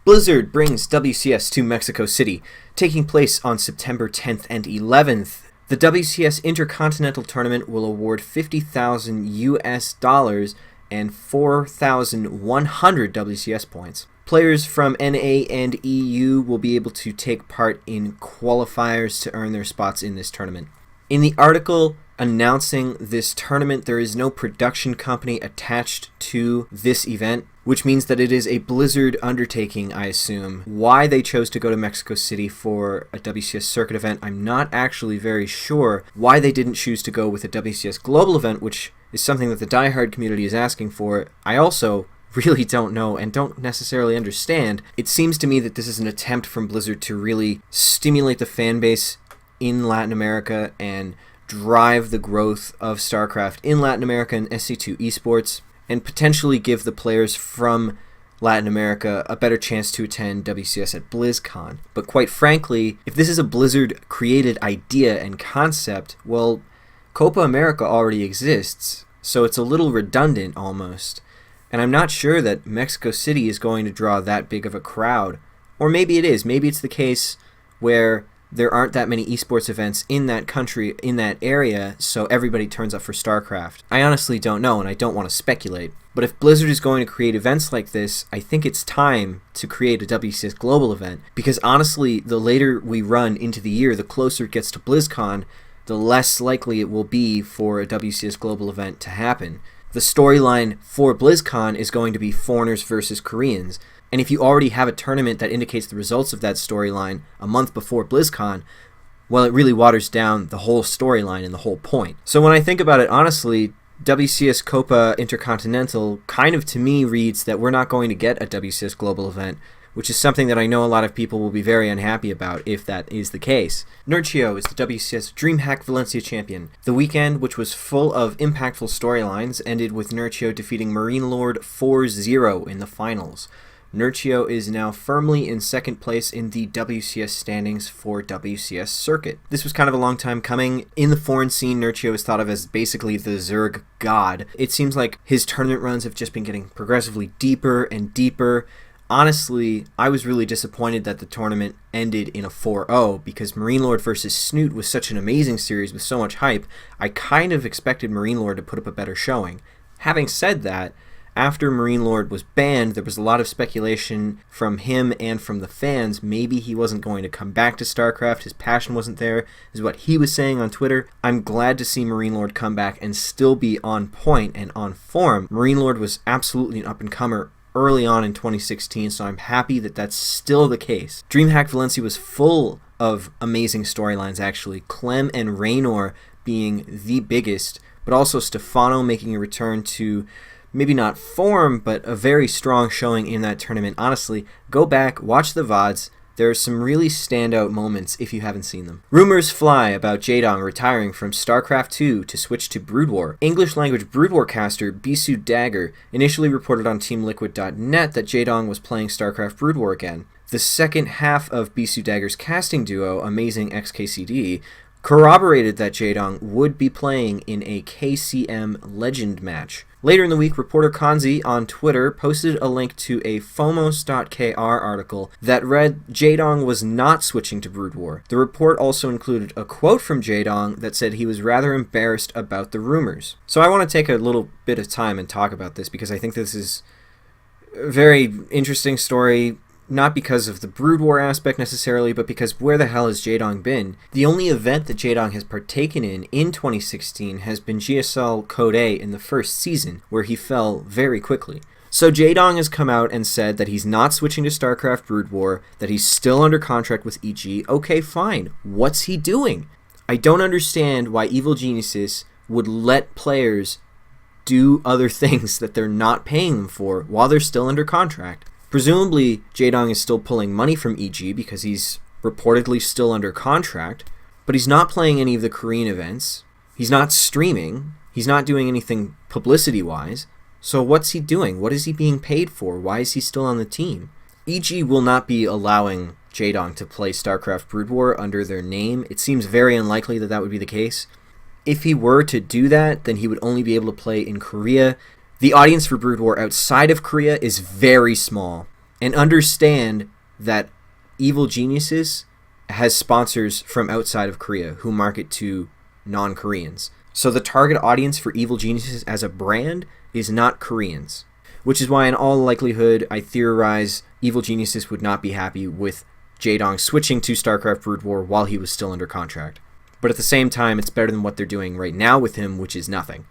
Blizzard brings WCS to Mexico City, taking place on September 10th and 11th. The WCS Intercontinental Tournament will award $50,000 and 4,100 WCS points. Players from NA and EU will be able to take part in qualifiers to earn their spots in this tournament. In the article announcing this tournament, there is no production company attached to this event, which means that it is a Blizzard undertaking, I assume. Why they chose to go to Mexico City for a WCS circuit event, I'm not actually very sure. Why they didn't choose to go with a WCS global event, which is something that the diehard community is asking for, I also really don't know and don't necessarily understand. It seems to me that this is an attempt from Blizzard to really stimulate the fan base in Latin America and drive the growth of StarCraft in Latin America and SC2 esports, and potentially give the players from Latin America a better chance to attend WCS at BlizzCon. But quite frankly, if this is a Blizzard-created idea and concept, well, Copa America already exists, so it's a little redundant almost. And I'm not sure that Mexico City is going to draw that big of a crowd. Or maybe it is. Maybe it's the case where there aren't that many esports events in that country, in that area, so everybody turns up for StarCraft. I honestly don't know, and I don't want to speculate. But if Blizzard is going to create events like this, I think it's time to create a WCS Global event. Because honestly, the later we run into the year, the closer it gets to BlizzCon, the less likely it will be for a WCS Global event to happen. The storyline for BlizzCon is going to be foreigners versus Koreans. And if you already have a tournament that indicates the results of that storyline a month before BlizzCon, well, it really waters down the whole storyline and the whole point. So when I think about it, honestly, WCS Copa Intercontinental kind of to me reads that we're not going to get a WCS Global event, which is something that I know a lot of people will be very unhappy about if that is the case. Nurchio is the WCS DreamHack Valencia champion. The weekend, which was full of impactful storylines, ended with Nurchio defeating Marine Lord 4-0 in the finals. Nurchio is now firmly in second place in the WCS standings for WCS Circuit. This was kind of a long time coming. In the foreign scene, Nurchio is thought of as basically the Zerg god. It seems like his tournament runs have just been getting progressively deeper and deeper. Honestly, I was really disappointed that the tournament ended in a 4-0 because Marine Lord vs. Snoot was such an amazing series with so much hype. I kind of expected Marine Lord to put up a better showing. Having said that, after Marine Lord was banned, there was a lot of speculation from him and from the fans. Maybe he wasn't going to come back to StarCraft. His passion wasn't there, is what he was saying on Twitter. I'm glad to see Marine Lord come back and still be on point and on form. Marine Lord was absolutely an up-and-comer early on in 2016, so I'm happy that that's still the case. DreamHack Valencia was full of amazing storylines, actually. Clem and Raynor being the biggest, but also Stefano making a return to maybe not form, but a very strong showing in that tournament. Honestly, go back, watch the VODs. There are some really standout moments if you haven't seen them. Rumors fly about Jaedong retiring from StarCraft 2 to switch to Brood War. English language Brood War caster Bisu Dagger initially reported on TeamLiquid.net that Jaedong was playing StarCraft Brood War again. The second half of Bisu Dagger's casting duo, Amazing XKCD, corroborated that Jaedong would be playing in a KCM Legend match. Later in the week, reporter Kanzi on Twitter posted a link to a Fomos.kr article that read Jaedong was not switching to Brood War. The report also included a quote from Jaedong that said he was rather embarrassed about the rumors. So I want to take a little bit of time and talk about this because I think this is a very interesting story. Not because of the Brood War aspect necessarily, but because where the hell has Jaedong been? The only event that Jaedong has partaken in 2016 has been GSL Code A in the first season, where he fell very quickly. So Jaedong has come out and said that he's not switching to StarCraft Brood War, that he's still under contract with EG. Okay, fine. What's he doing? I don't understand why Evil Geniuses would let players do other things that they're not paying them for while they're still under contract. Presumably, Jaedong is still pulling money from EG because he's reportedly still under contract, but he's not playing any of the Korean events. He's not streaming. He's not doing anything publicity-wise. So what's he doing? What is he being paid for? Why is he still on the team? EG will not be allowing Jaedong to play StarCraft Brood War under their name. It seems very unlikely that that would be the case. If he were to do that, then he would only be able to play in Korea. The audience for Brood War outside of Korea is very small. And understand that Evil Geniuses has sponsors from outside of Korea who market to non-Koreans. So the target audience for Evil Geniuses as a brand is not Koreans. Which is why in all likelihood I theorize Evil Geniuses would not be happy with Jaedong switching to StarCraft Brood War while he was still under contract. But at the same time, it's better than what they're doing right now with him, which is nothing.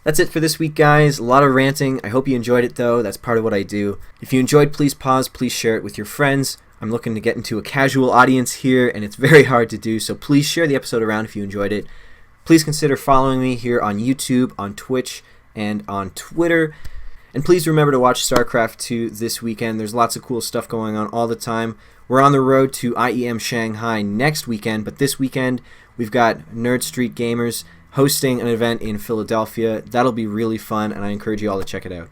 That's it for this week, guys. A lot of ranting. I hope you enjoyed it, though. That's part of what I do. If you enjoyed, please pause. Please share it with your friends. I'm looking to get into a casual audience here, and it's very hard to do, so please share the episode around if you enjoyed it. Please consider following me here on YouTube, on Twitch, and on Twitter. And please remember to watch StarCraft 2 this weekend. There's lots of cool stuff going on all the time. We're on the road to IEM Shanghai next weekend, but this weekend we've got Nerd Street Gamers hosting an event in Philadelphia. That'll be really fun, and I encourage you all to check it out.